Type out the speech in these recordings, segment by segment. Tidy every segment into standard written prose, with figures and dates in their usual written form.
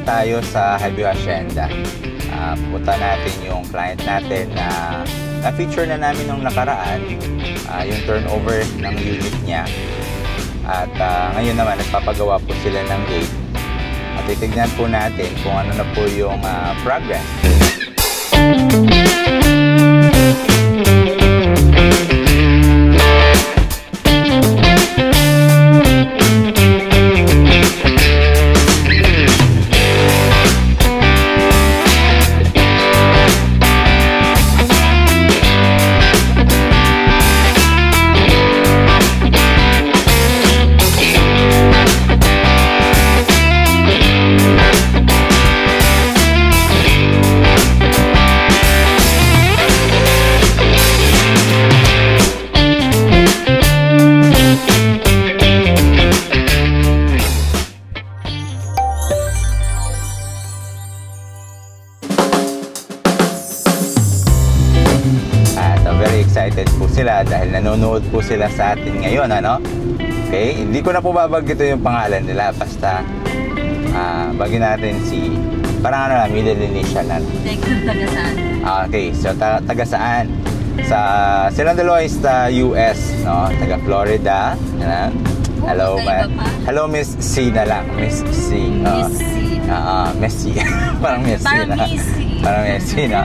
naman tayo sa Highview Hacienda. Pupunta natin yung client natin na na-feature na namin nung nakaraan, yung turnover ng unit niya. At ngayon naman, nagpapagawa po sila ng gate. At titignan po natin kung ano na po yung progress. Excited po sila dahil nanonood po sila sa atin ngayon, ano? Okay, hindi ko na po babanggitin yung pangalan nila, basta bagay natin si parang ano lang, middle initial lang. Taga saan? Okay, so taga saan? Silang dalawa is sa US, no? Taga Florida. Hello, hello Miss C na lang. Miss C. Miss C. Messi. Parang Messi na. Messi. Parang Messi, no?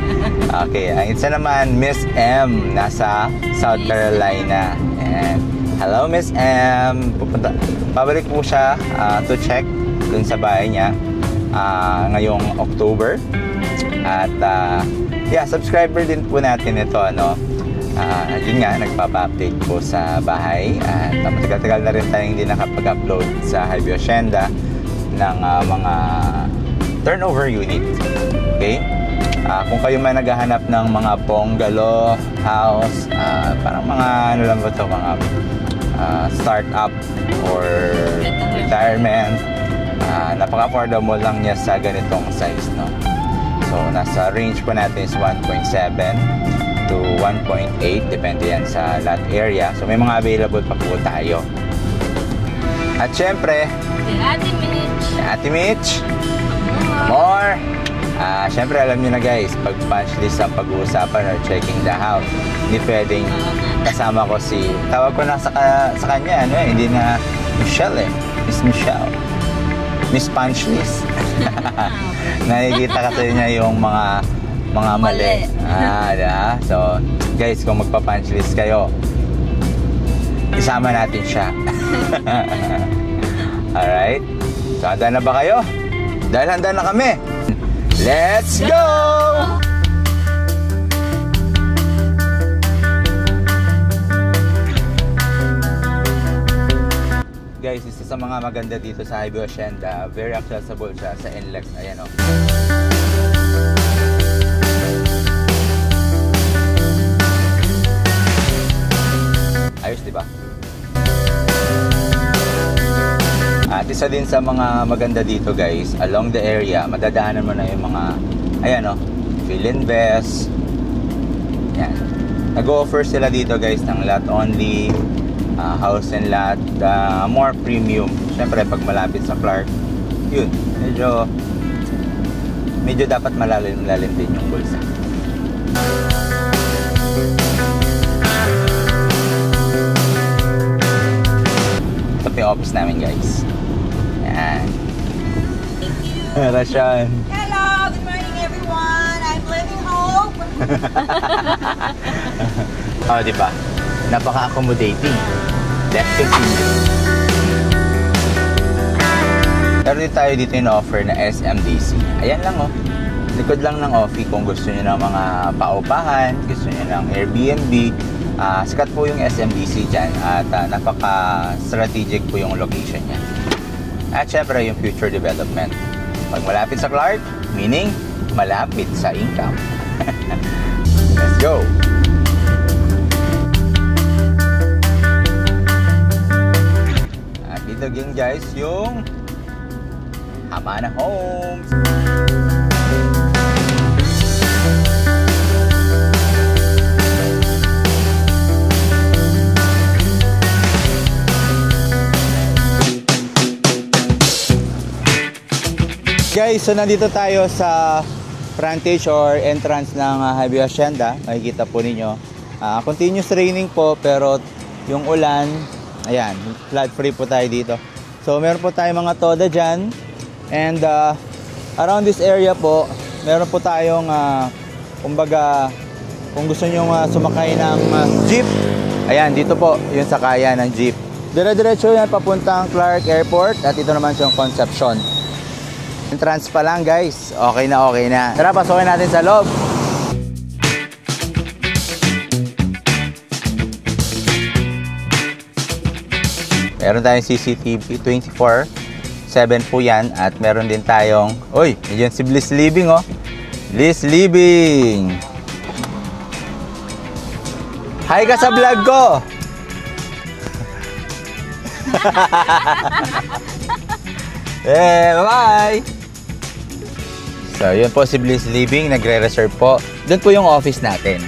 Okay, ang isa naman, Miss M, nasa South Carolina. And hello, Miss M. Pabalik po siya to check dun sa bahay niya ngayong October. At yeah, subscriber din po natin ito, ano? Yun nga, nagpapa-update po sa bahay. At matagal-tagal na rin tayong hindi nakapag-upload sa Highview Hacienda ng mga turnover unit. Okay? Kung kayo may naghahanap ng mga bungalow house, parang mga ano lang ba ito, mga start-up or retirement, napaka-affordable lang niya sa ganitong size, no? So, nasa range po natin is 1.7 to 1.8, depende yan sa lot area. So, may mga available pa po tayo. At syempre, Ate Mitch, more! Syempre, alam nyo na guys, pag punch list ang pag-uusapan or checking the house, hindi pwedeng kasama ko tawag ko na sa kanya, ano hindi na Michelle Miss Michelle. Miss Punch List. Nakikita kasi niya yung mga mali. Diba? So, guys, kung magpa-punch list kayo, isama natin siya. Alright? So, handa na ba kayo? Dahil handa na kami. Let's go! Guys, isa sa mga maganda dito sa Highview Hacienda, very accessible siya sa NLEX. Ayan, oh. Ayos, diba? At isa din sa mga maganda dito guys, along the area, madadaanan mo na yung mga, ayan o, Philinvest. Yan. Nag-offer sila dito guys ng lot only, house and lot, more premium. Siyempre, pag malapit sa Clark, yun, medyo dapat malalim din yung bulsa. Ito pa yung office namin guys. Yan. Rashan. Hello, good morning everyone. I'm living home. Oh, diba? Napaka-accommodating. Let's continue. Meron din tayo dito yung offer na SMDC. Ayan lang oh. Likod lang ng office kung gusto nyo ng mga paupahan, gusto nyo ng Airbnb. Sikat po yung SMDC dyan at napaka-strategic po yung location niya. At syempre yung future development. Pag malapit sa Clark, meaning malapit sa income. Let's go! At dito again guys yung Hamana Homes. Guys, so nandito tayo sa frontage or entrance ng Highway Hacienda. Makikita po ninyo. Continuous raining po, pero yung ulan, ayan, flood free po tayo dito. So meron po tayong mga toda dyan. And around this area po, meron po tayong, kumbaga, kung gusto nyo sumakay ng jeep, ayan, dito po yung sakayan ng jeep. Dire-diretso yan papuntang Clark Airport at ito naman yung Concepcion. Entrance pa lang guys, okay na okay na. Tara, pasokin natin sa loob. Meron tayong CCTV 24/7 po yan at meron din tayong, uy, yun si Bliss Living oh. Bliss Living. Hi ka sa vlog ko. Bye-bye. So, yun po si Bliss Living, nagre-reserve po. Doon po yung office natin.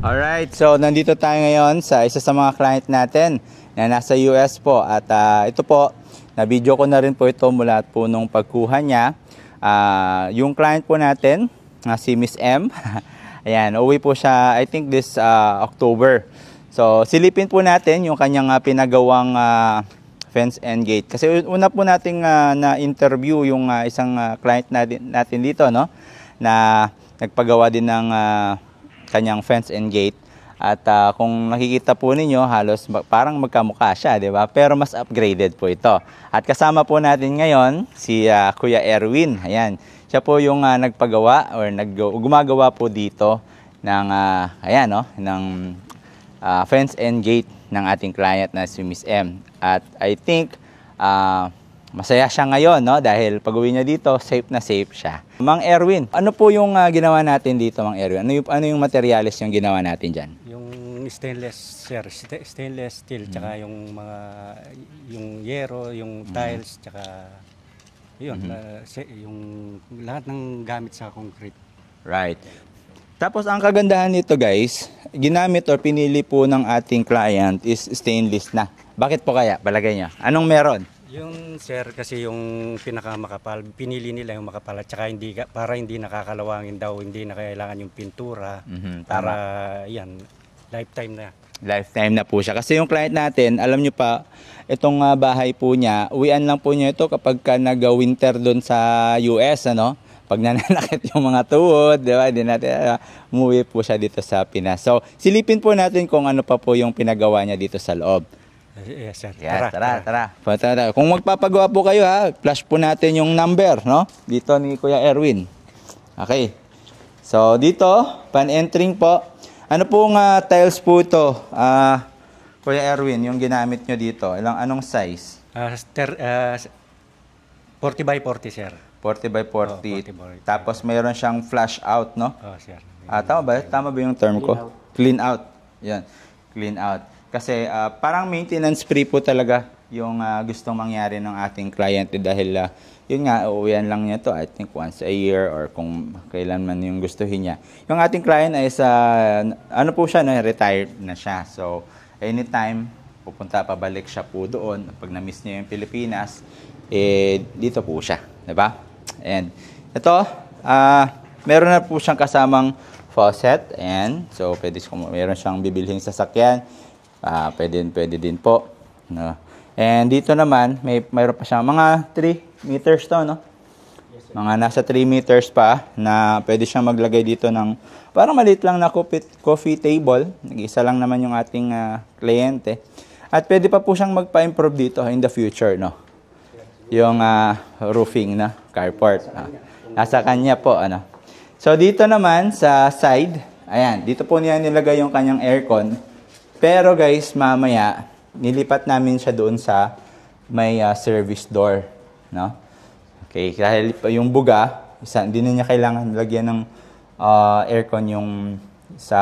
Alright, so nandito tayo ngayon sa isa sa mga client natin na nasa US po. At ito po, na-video ko na rin po ito mula po nung pagkuha niya. Yung client po natin, si Miss M, ayan, uwi po siya, I think this October. So, silipin po natin yung kanyang pinagawang fence and gate. Kasi una po nating na-interview yung isang client natin dito, no? Na nagpagawa din ng kanyang fence and gate. At kung nakikita po ninyo, halos parang magkamukha siya, di ba? Pero mas upgraded po ito. At kasama po natin ngayon si Kuya Erwin. Ayan. Siya po yung nagpagawa or gumagawa po dito ng ayan, no, ng fence and gate ng ating client na si Miss M. At I think masaya siya ngayon, no, dahil pag-uwi niya dito, safe na safe siya. Mang Erwin, ano po yung ginawa natin dito, Mang Erwin? Ano yung materials yung ginawa natin diyan? Yung stainless, sir, stainless steel, tsaka yung mga yung yero, yung tiles, tsaka yun, yung lahat ng gamit sa concrete. Right. Tapos ang kagandahan nito guys, ginamit or pinili po ng ating client is stainless na. Bakit po kaya? Palagay niya. Anong meron? Yung sir, kasi yung pinakamakapal, pinili nila yung makapal at saka para hindi nakakalawangin daw, hindi na kailangan yung pintura, para yan, lifetime na. Lifetime na po siya. Kasi yung client natin, alam nyo pa, itong bahay po niya, uwian lang po niya ito kapag nag-winter doon sa US, ano? Pag nananakit yung mga tuhod, di ba? Hindi natin, umuwi po siya dito sa Pinas. So, silipin po natin kung ano pa po yung pinagawa niya dito sa loob. Yes, sir. Yes, tara. Kung magpapagawa po kayo ha, flash po natin yung number, no? Dito ni Kuya Erwin. Okay. So, dito, pan-entering po. Ano pong tiles po ito, Kuya Erwin, yung ginamit nyo dito? Anong size? 40 by 40, sir. 40 by 40. Oh, 40 by 40. Tapos mayroon siyang flash out, no? Oh, sir. Tama ba? Tama ba yung term ko? Clean out. Yan. Clean out. Kasi parang maintenance free po talaga yung gustong mangyari ng ating client dahil yun nga, uuwian lang niya to I think once a year or kung kailan man yung gustuhin niya. Yung ating client ay ano po siya, no? Retired na siya. So, anytime pabalik siya po doon. Pag na-miss niya yung Pilipinas, dito po siya. Diba? And ito, meron na po siyang kasamang faucet. And so, meron siyang bibilhing sasakyan. Pwede din po. No? And dito naman, mayroon pa siyang mga 3 meters to, no? Yes, mga nasa 3 meters pa na pwede siyang maglagay dito ng parang maliit lang na coffee table. Nag-isa lang naman yung ating kliyente. At pwede pa po siyang magpa-improve dito in the future, no? Yung roofing na carport. Nasa kanya po, ano. So dito naman sa side, ayan, dito po niya nilagay yung kanyang aircon. Pero guys, mamaya nilipat namin siya doon sa may service door, no? Okay, dahil yung buga, hindi na niya kailangan lagyan ng aircon yung sa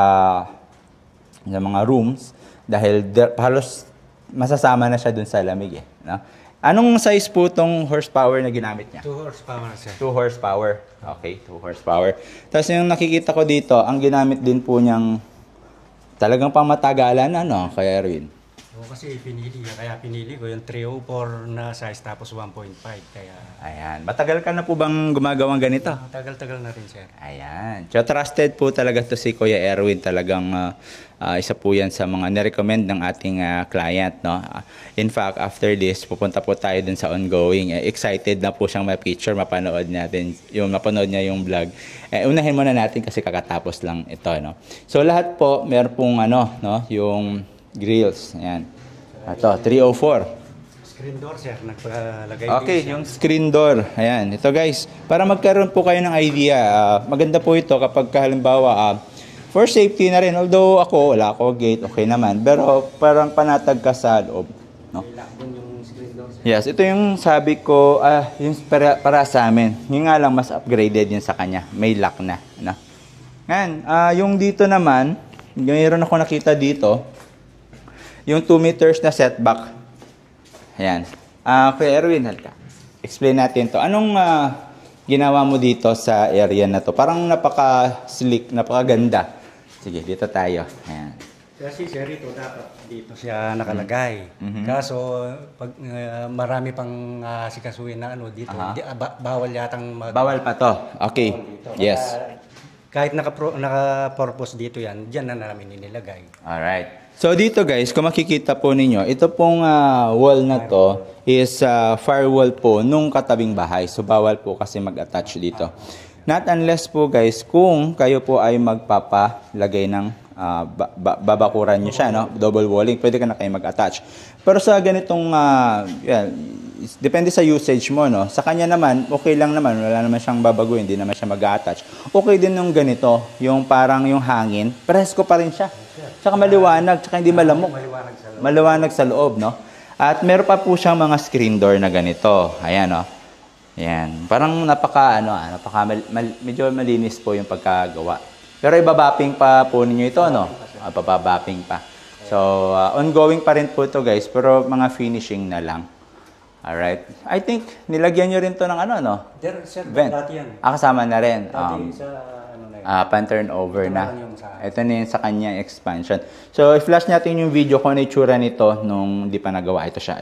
mga rooms dahil halos masasama na siya doon sa lamig, no? Anong size po tong horsepower na ginamit niya? 2 horsepower, sir. 2 horsepower. Okay, 2 horsepower. Tapos yung nakikita ko dito, ang ginamit din po niyang talagang pangmatagalan, ano, kay Erwin? Oo, kasi kaya pinili ko yung 304 na size tapos 1.5. Kaya Ayan. Matagal ka na po bang gumagawang ganito? tagal-tagal na rin, sir. Ayan. So, trusted po talaga to si Kuya Erwin. Talagang isa po yan sa mga nirecommend ng ating client. No? In fact, after this, pupunta po tayo dun sa ongoing. Excited na po siyang ma-picture, mapanood niya yung vlog. Unahin muna natin kasi kakatapos lang ito. No? So, lahat po, meron pong yung grills. Ayan. Ito, 304. Screen door, sir. Nagpalagay Okay, din siya. yung screen door. Ayan, ito guys. Para magkaroon po kayo ng idea, maganda po ito kapag halimbawa, for safety na rin. Although ako, wala ako gate, okay naman. Pero parang panatag ka sa loob. No? May lock din yung screen door, sir. Yes, ito yung sabi ko, yung para sa amin. Yung nga lang, mas upgraded yun sa kanya. May lock na. No? Ngayon, yung dito naman, mayroon ako nakita dito, yung 2 meters na setback. Ayan. Kuya Erwin, halika. Explain natin to. Anong ginawa mo dito sa area na to? Parang napaka-slick, napaka-ganda. Sige, dito tayo. Ayan. Kasi, sir, ito dapat dito siya nakalagay. Kaso, pag marami pang sikasuhin na dito, bawal yatang Bawal pa to. Okay. dito. Yes. Kahit naka-purpose dito yan, dyan na namin inilagay. Alright. So dito guys, kung makikita po ninyo, ito pong wall na to is firewall po nung katabing bahay. So bawal po kasi mag-attach dito. Not unless po guys, kung kayo po ay magpapalagay ng babakuran nyo siya, no? Double walling, pwede ka na kayo mag-attach. Pero sa ganitong, depende sa usage mo, no? Sa kanya naman, okay lang naman, wala naman siyang babaguhin, hindi naman siya mag-attach. Okay din yung ganito, yung parang yung hangin, presko pa rin siya. Tsaka maliwanag, tsaka hindi malamok. Maliwanag sa loob, no? At meron pa po siyang mga screen door na ganito. Ayan, no? Ayan. Parang medyo malinis po yung pagkagawa. Pero ibabapping pa po ninyo ito, no? Papabapping pa. So, ongoing pa rin po ito, guys. Pero mga finishing na lang. Alright. I think, nilagyan nyo rin to ng no? Sir, Vent. dati yan. Kasama na rin. Dati sa na yun. Pan-turnover Ito na. lang yung sa- Ito na yung sa kanyang expansion. So, i-flash natin yung video kung ano yung tsura nito nung di pa nagawa. Ito siya.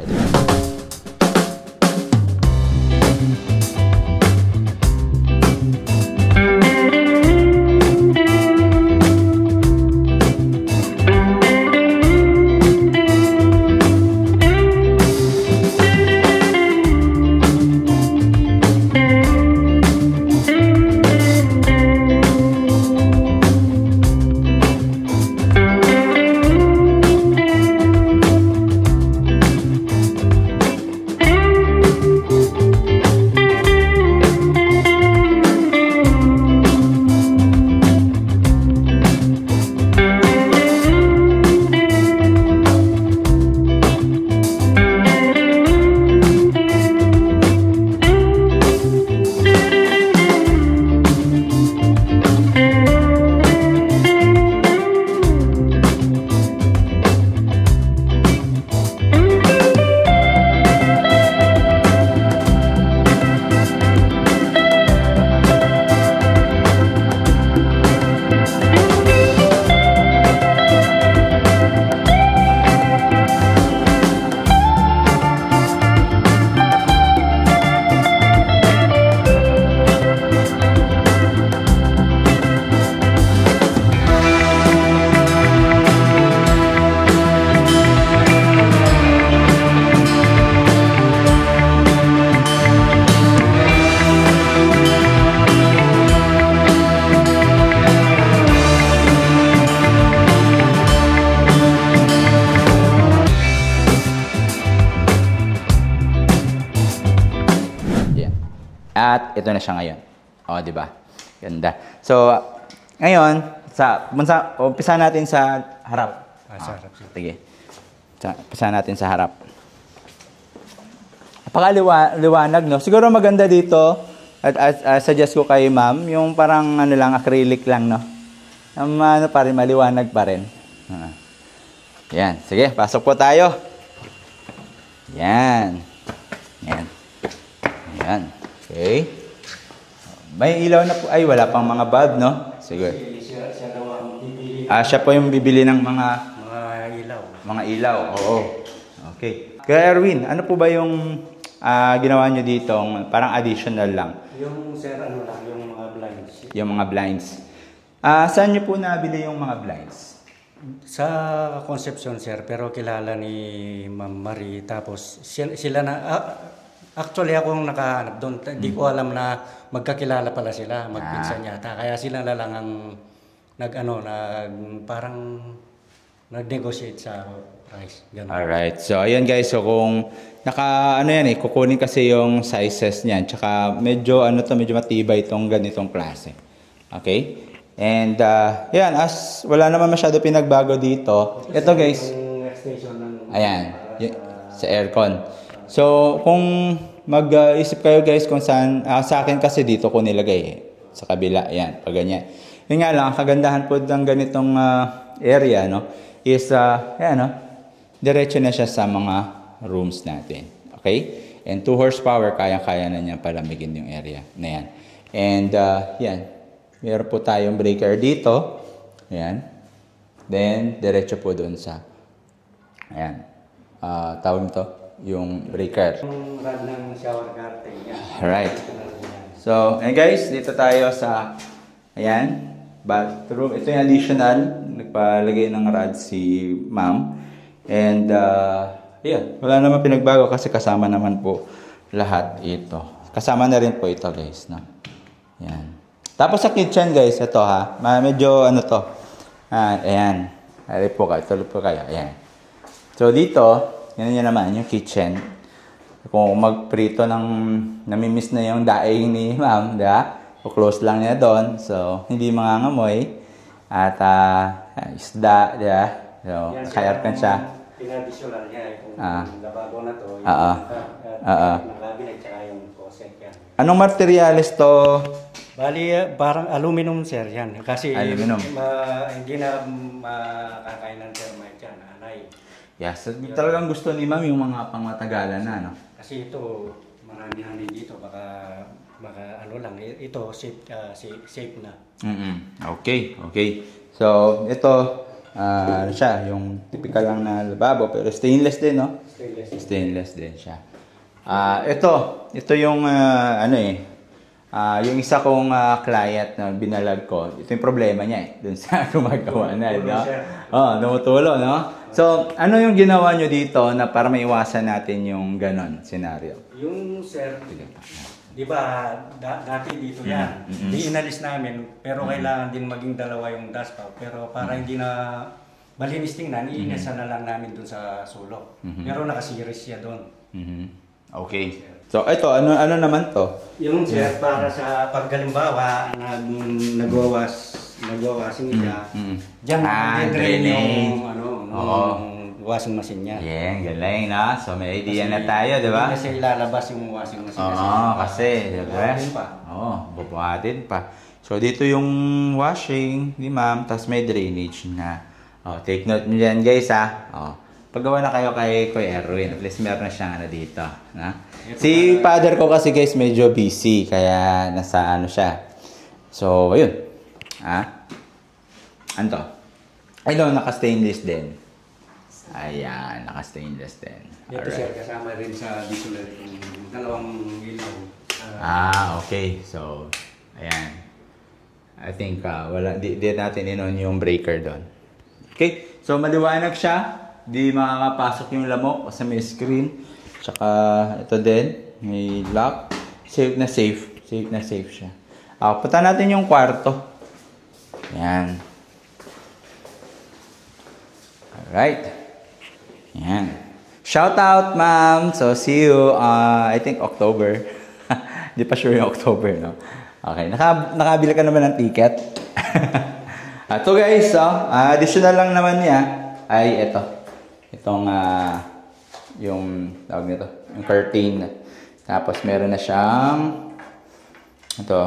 At ito na siya ngayon. O, di ba? Ganda. So, ngayon, umpisa natin sa harap. Sa harap. Sige. Umpisa natin sa harap. Napakaliwanag, no? Siguro maganda dito, at suggest ko kay ma'am, yung parang acrylic lang, no? Pa rin, maliwanag pa rin. Yan. Sige, pasok po tayo. Yan. Ayan. Okay. May ilaw na po. Ay, wala pang mga bulb, no? Sige. Siya daw ang bibili Siya po yung bibili ng mga ilaw. ilaw. Oo. Okay. Kaya Erwin, ano po ba yung ginawa nyo dito? Parang additional lang. Yung sir, ano lang, yung mga blinds. Yung mga blinds. Saan nyo po nabili yung mga blinds? Sa Concepcion, sir, pero kilala ni Ma'am Marie. Tapos sila na... actually, ako ang nakahanap doon. Hindi ko alam na magkakilala pala sila. Magpinsan yata. Kaya sila na lang ang parang nag-negotiate sa price. Ganun. Alright. So, ayan guys. So, kung kukunin kasi yung sizes niyan. Tsaka medyo matibay itong ganitong klase. Okay? And, yan. As wala naman masyado pinagbago dito. Ito guys. Ayan. Sa aircon. So, kung mag-isip kayo guys kung saan, sa akin kasi dito ko nilagay sa kabila. Ayan. Pag ganyan. Yun nga lang, kagandahan po ng ganitong area, no? Is, diretso na siya sa mga rooms natin. Okay? And 2 horsepower, kaya-kaya na niya palamigin yung area na yan. And, yan. Meron po tayong breaker dito. Ayan. Then, diretso po doon sa, ayan. Tawag nito, yung breaker. Yung rod ng shower curtain niya. Alright. So, and guys, dito tayo sa, ayan, bathroom. Ito yung additional. Nagpalagay ng rod si ma'am. And, yeah, wala naman pinagbago kasi kasama naman po lahat ito. Kasama na rin po ito guys. No? Ayan. Tapos sa kitchen guys, ito ha. Medyo to. Ayan. Ari po kayo. Tuloy po kayo. Ayan. So dito, yan naman yung kitchen. Kung magprito namimiss na yung daing ni ma'am, diba? Close lang niya doon. So, hindi mangangamoy. At isda, diba? So, kayarkan siya. Pinadisyonan niya kung lababo na to. Yung cabinet tsaka yung closet yan. Anong materials to? Bali, parang aluminum sir yan. Kasi aluminum. hindi na makakain ng termite yan. Anay. Yes, talagang gusto ni ma'am yung mga pangmatagalan na, no? Kasi ito, marami hangin dito. Baka lang. Ito, safe na. Okay. So, ito, siya, yung typical lang na lababo, pero stainless din, no? Stainless din siya. Ito yung, yung isa kong client na binalag ko, ito yung problema niya dun sa gumagawa na, no? Tumutulo, no? So, ano yung ginawa nyo dito na para maiwasan natin yung ganon scenario? Yung sir, di ba, dati dito yan. Di inalis namin, pero kailangan din maging dalawa yung dashboard. Pero para hindi na malinis tingnan, iinasan na lang namin dun sa sulok. Pero nakasiris siya dun. Okay. So, ito, ano naman to? Yung sir, para sa paggalimbawa, nagwawasin siya. Diyan drain yung washing machine niya. Yeah, galing na. So, may idea na tayo, di ba? Kasi ilalabas yung washing machine. Kasi, di ba? Bubuhatin pa. So, dito yung washing ni ma'am, tapos may drainage na. Take note nyo dyan, guys, ha? Paggawa na kayo kay Kuya Erwin, at least meron na siyang dito. Na? Si father ko kasi, guys, medyo busy, kaya nasa siya. So, ayun. Ano to? Naka-stainless din. Ayan, naka-stainless din. Ito sir, kasama rin sa visual yung dalawang ilaw. Okay. So, ayan. I think di natin inon yung breaker doon. Okay. So, maliwanag siya. Di makakapasok yung lamok kasi may screen. Tsaka, ito din. May lock. Safe na safe. Safe na safe siya. Punta natin yung kwarto. Ayan. Alright. Ayan. Shout out, ma'am. So, see you, I think, October. Di pa sure yung October, no? Okay. Nakabili ka naman ng ticket. Ito, guys, additional lang naman niya ay ito. Itong, yung, tawag nito, yung curtain. Tapos, meron na siyang, ito.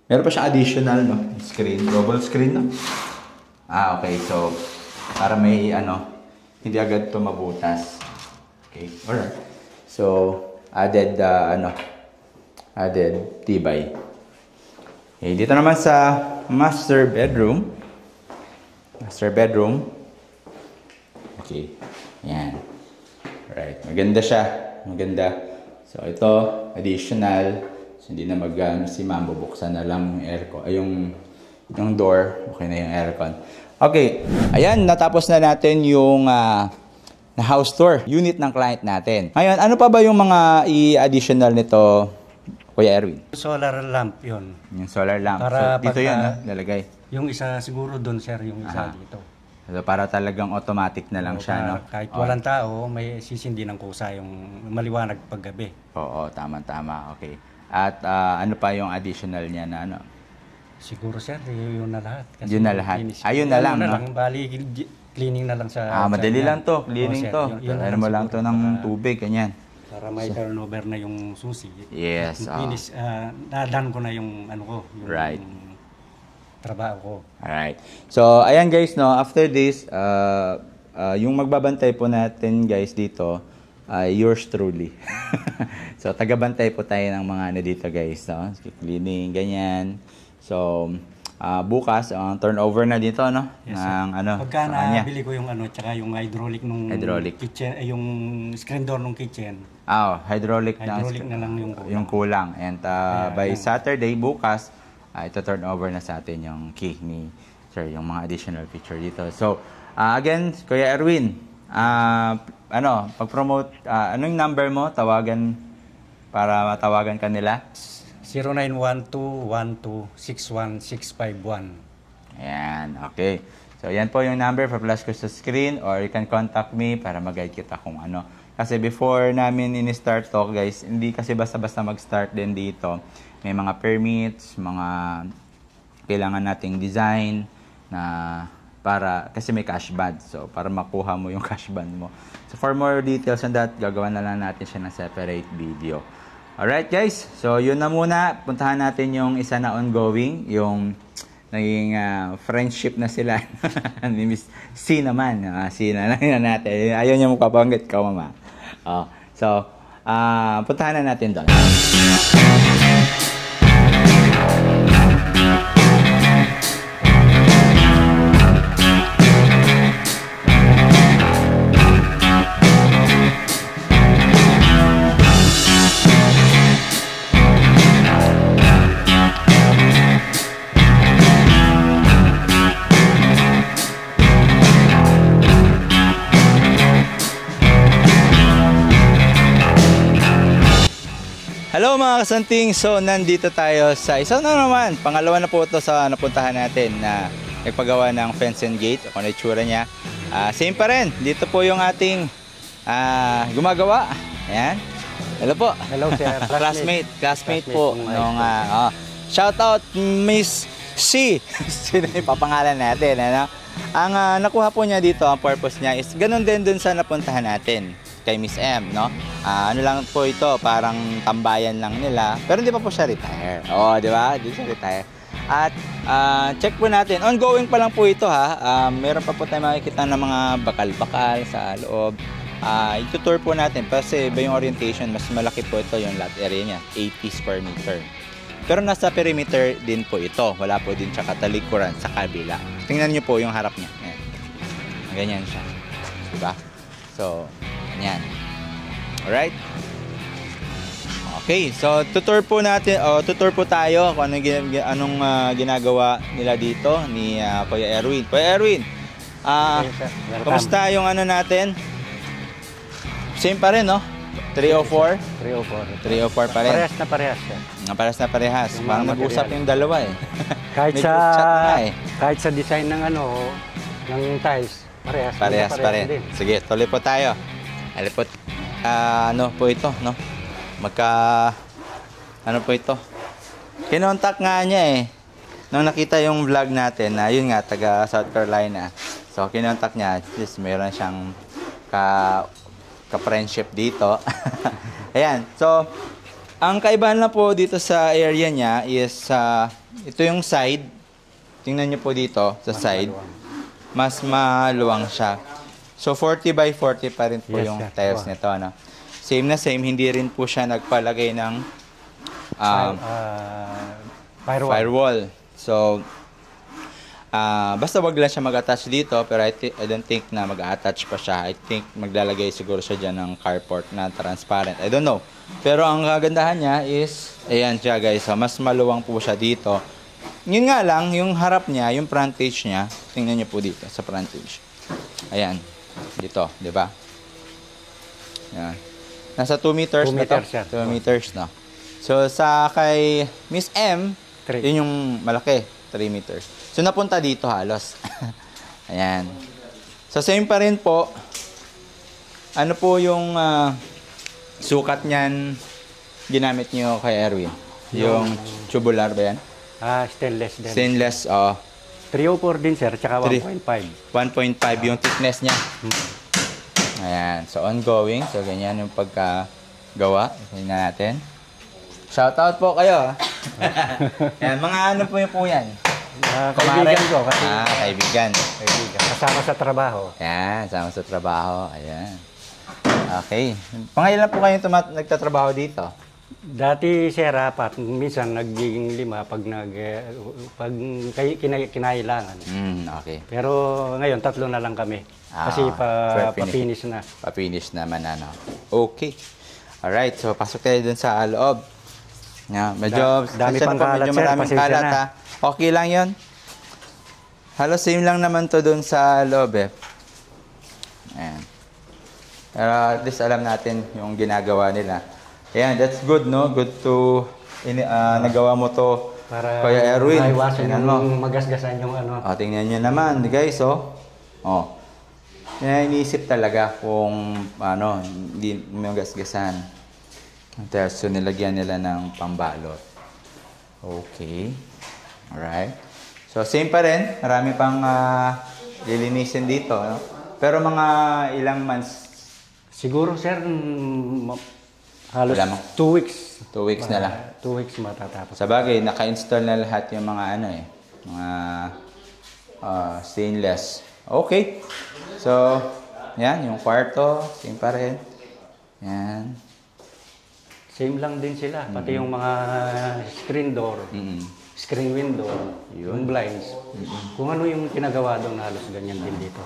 Meron pa siyang additional, no? Screen. Double screen, no? Okay. So, para may, hindi agad ito mabutas. Okay. Alright. So, added added tibay. Okay, dito naman sa master bedroom. Okay. Yan. Right. Maganda siya. Maganda. So, ito, additional. So, hindi na si ma'am, bubuksan na lang yung aircon. Ay, yung door. Okay na yung aircon. Okay. Ayan, natapos na natin yung na house tour. Unit ng client natin. Ngayon, ano pa ba yung mga i-additional nito, Kuya Erwin? Solar lamp yun. Yung solar lamp. Para so, dito pagka- yun, lalagay. Yung isa siguro doon, sir, yung isa dito. So, para talagang automatic na lang siya, no? Kahit walang tao, may sisindi ng kusa yung maliwanag paggabi. Oo, tama-tama. Okay. At ano pa yung additional niya na ano? Siguro, sir, yun na lahat. Yun na lahat. Ayun na lang, no? Bali, cleaning na lang sa... Madali sa- lang to. Cleaning sir, to. yun na Ano mo lang to siguro. ng tubig, ganyan. Para may turnover na yung susi. Yes. Finish, nadan ko na yung ano ko, yung Right. trabaho ko. Alright. So, ayan guys, no? After this, yung magbabantay po natin guys dito, yours truly. So, tagabantay po tayo ng mga ano dito guys, no? Cleaning, ganyan. So, bukas, turnover na dito, no? Yes, ng ano, Pagka sa kanya. nabili ko yung ano, tsaka yung hydraulic nung Hydraulic. kitchen, yung screen door nung kitchen, Hydraulic hydraulic na lang yung yung kulang. And by yan. Saturday, bukas, ito turn over na sa atin yung key ni sir, yung mga additional feature dito. So, again, Kuya Erwin, pag-promote, anong number mo? Tawagan para matawagan ka nila? 0912-1261-651. Ayan, okay. So, yan po yung number, pa-flash ko sa screen or you can contact me para mag-guide kita kung ano. Kasi before namin in-start to, guys, hindi kasi basta-basta mag-start din dito. May mga permits, mga kailangan nating design na kasi may cash band. So, para makuha mo yung cash band mo. So, for more details on that, gagawa na lang natin siya ng separate video. Alright, guys. So, yun na muna. Puntahan natin yung isa na ongoing, yung naging friendship na sila ni Miss C naman. C na lang natin. Ayaw niya magpapanggit ka, mama. So, puntahan na natin doon. Hello mga kasanting, so nandito tayo sa isa na naman, pangalawa na po ito sa napuntahan natin na nagpagawa ng fence and gate, kung ano itsura niya. Same pa rin, dito po yung ating gumagawa. Ayan, hello po. Hello, sir. Classmate po. Shout out Miss C. Sino yung papangalan natin, ano? Ang nakuha po niya dito, ang purpose niya is ganun din dun sa napuntahan natin kay Miss M, no? Ano lang po ito, parang tambayan lang nila. Pero hindi pa po siya retire. Di ba? Hindi siya retire. At check po natin. Ongoing pa lang po ito, ha. Meron pa po tayo makikita ng mga bakal-bakal sa loob. Itutour po natin kasi iba yung orientation. Mas malaki po ito yung lot area niya. 80 square meter. Pero nasa perimeter din po ito. Wala po din siya katalikuran sa kabila. Tingnan niyo po yung harap niya. Ayan. Ganyan siya. Diba? So, yan. Alright? Okay, so tutur po tayo kung anong ginagawa nila dito ni Kuya Erwin. Kuya Erwin, kamusta yung ano natin? Same pa rin, no? 304? 304 pa rin. Parehas siya. Parehas na parehas. Yung Parang mga nag-usap material. yung dalawa eh. Kahit May group chat na eh. kahit sa design ng ng tiles, Parehas pa rin. din. Sige, tuloy po tayo. Alipot. Ano po ito, no? Ano po ito? Kinontak nga niya eh. Nung nakita yung vlog natin, yun nga, taga South Carolina. So, kinontak niya. Just meron siyang ka-friendship dito. Ayan. So, ang kaibahan na po dito sa area niya is, ito yung side. Tingnan niyo po dito sa side. Mas maluwang siya. So, 40 by 40 pa rin po Yes, yung sir. tiles nito, ano? same na same, hindi rin po siya nagpalagay ng firewall. So, basta wag lang siya mag-attach dito, pero I don't think na mag-attach pa siya. I think maglalagay siguro siya dyan ng carport na transparent. I don't know. Pero ang kagandahan niya is, ayan siya guys, so, mas maluwang po siya dito. Yun nga lang, yung harap niya, yung frontage niya, tingnan niyo po dito sa frontage. Ayan, dito, di ba? Ayan. Nasa 2 meters 2 na to. meters yan. 2 meters na. So, sa kay Miss M, 3. yun yung malaki, 3 meters. So, napunta dito halos. Ayan. So, same pa rin po. Ano po yung sukat niyan ginamit niyo kay Erwin? Yung tubular ba yan? Stainless din. Stainless, 304 din sir, tsaka 1.5. 1.5 yung thickness niya. Ayan. So, ongoing. So, ganyan yung pagkagawa. Tingnan natin. Shoutout po kayo. Ayan, mga ano po yan? Kaibigan ko. Kasi, kaibigan. kasama sa trabaho. Ayan, sama sa trabaho. Ayan. Okay. Pangailan po kayo nagtatrabaho dito? Dati sir, 4. Minsan nagiging 5 pag kinailangan. Okay. Pero ngayon, 3 na lang kami. Kasi pa-finish na. Pa-finish naman, ano. Okay. Alright, so pasok tayo dun sa loob. Medyo, dami pang kalat, medyo sir. maraming Pasensya kalat, na. ha. Okay lang yun. Halos same lang naman to dun sa loob, eh. Ayan. Pero at least alam natin yung ginagawa nila. Ayan, that's good, no? Good to, nagawa mo to, Para Kuya Erwin. maiwasan Tingnan yung magasgasan yung ano. Tingnan nyo naman, guys, Yan, iniisip talaga kung, hindi magasgasan. So, nilagyan nila ng pambalot. Okay. Alright. So, same pa rin. Marami pang lilinisin dito, no? Pero mga ilang months? Siguro sir, halos 2 weeks. 2 weeks na lang. 2 weeks matatapos. Sa bagay, naka-install na lahat yung mga mga stainless. Okay. So, yan, yung kwarto, same pa rin. Yan. Same lang din sila. Pati yung mga screen door, screen window, yung blinds. Kung ano yung pinagawa doon, halos ganyan din dito.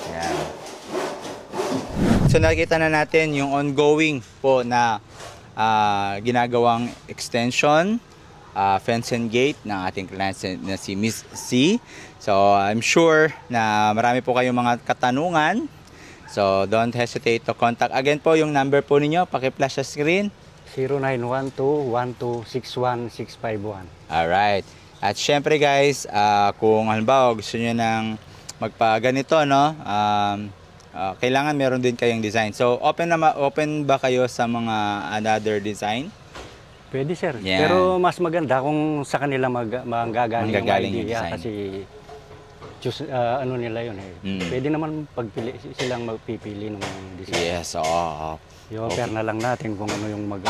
Yan. So, nakikita na natin yung ongoing po na ginagawang extension, fence and gate ng ating client na si Miss C. So, I'm sure na marami po kayong mga katanungan. So, don't hesitate to contact. Again po, yung number po ninyo, paki-flash sa screen. 0912-1261651. Alright. At syempre guys, kung halimbawa gusto nyo ng magpa-ganito, no? Kailangan meron din kayong design. So, open ba kayo sa mga another design? Pwede sir. Yan. Pero mas maganda kung sa kanila manggagaling yung idea. design. Kasi ano nila yun eh. Pwede naman silang magpipili ng design. Yes, oo. I-offer na lang natin kung ano yung mga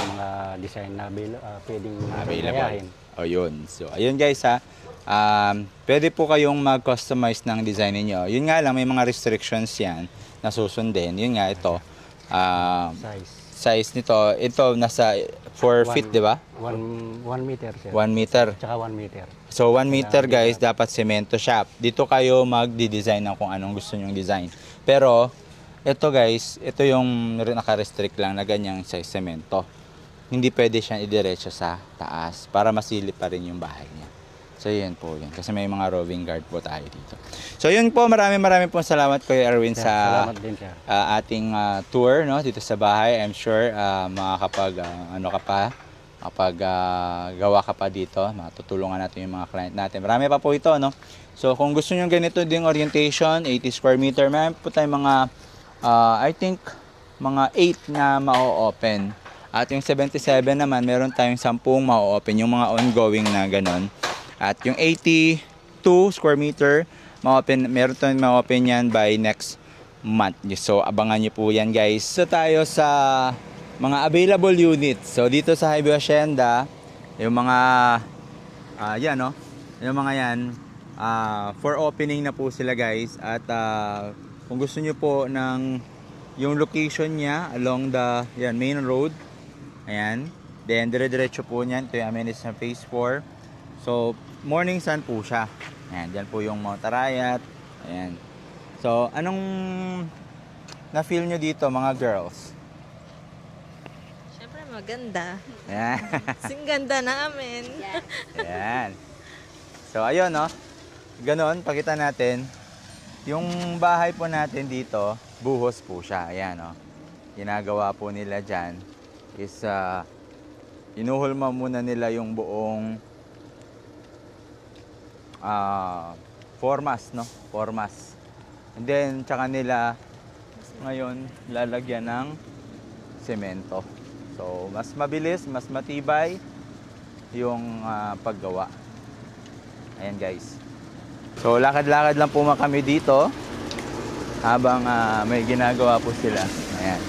design na pwedeng Available. Yun. So, ayun guys pwede po kayong mag-customize ng design niyo. Yun nga lang, may mga restrictions yan na susundin. Yun nga, ito. Size nito, ito nasa 4 feet, di ba? 1 meter sir. 1 meter. Tsaka 1 meter. So, 1 meter guys, dapat semento shop. Dito kayo magdi-design ng kung anong gusto nyong design. Pero, ito guys, ito yung naka-restrict lang na ganyang size semento. Hindi pwede siyang idiretso sa taas para masilip pa rin yung bahay niya. So, yun po yun. Kasi may mga roving guard po tayo dito. So, yun po. Maraming po salamat Kuya Erwin sa ating tour, no, dito sa bahay. I'm sure gawa ka pa dito. Matutulungan natin yung mga client natin. Marami pa po ito, no. So, kung gusto nyo ganito ding orientation, 80 square meter, marami po tayong mga, I think, mga 8 na ma-open. At yung 77 naman, meron tayong 10 ma-open. Yung mga ongoing na ganon. At yung 82 square meter, meron tayong ma-open yan by next month. So, abangan nyo po yan, guys. So, tayo sa mga available units. So, dito sa Highview Hacienda, yung mga, yan, no? Yung mga yan, for opening na po sila, guys. At kung gusto nyo po ng yung location niya along the main road. Ayan. Then dire-diretso po niyan. Ito yung amenities na phase 4. So, morning sun po siya. Ayan, dyan po yung Mount Arayat. Ayan. So, anong na-feel nyo dito mga girls? Siyempre maganda. Ayan. Sing ganda namin. Ayan. So, ayun, no? Ganon, pakita natin. Yung bahay po natin dito, buhos po siya. Ayan, no? Ginagawa po nila dyan is, inuhulma muna nila yung buong formas, no? Formas. And then, tsaka nila ngayon lalagyan ng semento. So, mas mabilis, mas matibay yung paggawa. Ayan guys. So, lakad-lakad lang po kami dito habang may ginagawa po sila. Ayan.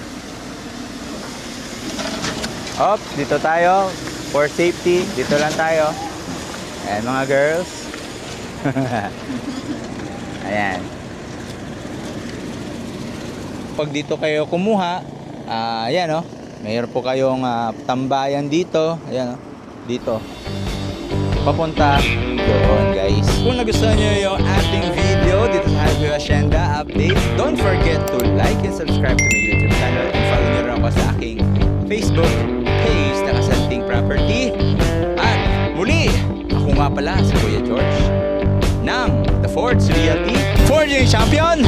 Op, dito tayo. For safety, dito lang tayo. Ayan mga girls. Ayan. Pag dito kayo kumuha, ayan o. Mayroon po kayong tambayan dito. Ayan o. Dito. Papunta doon guys. Kung nagustuhan nyo yung ating video dito sa Highway Hacienda Update, don't forget to like and subscribe to my YouTube channel and follow nyo rin ako sa aking Facebook page na Kasanting Property. At muli, ako nga pala si Kuya George ng The Forge Realty Forging Champion.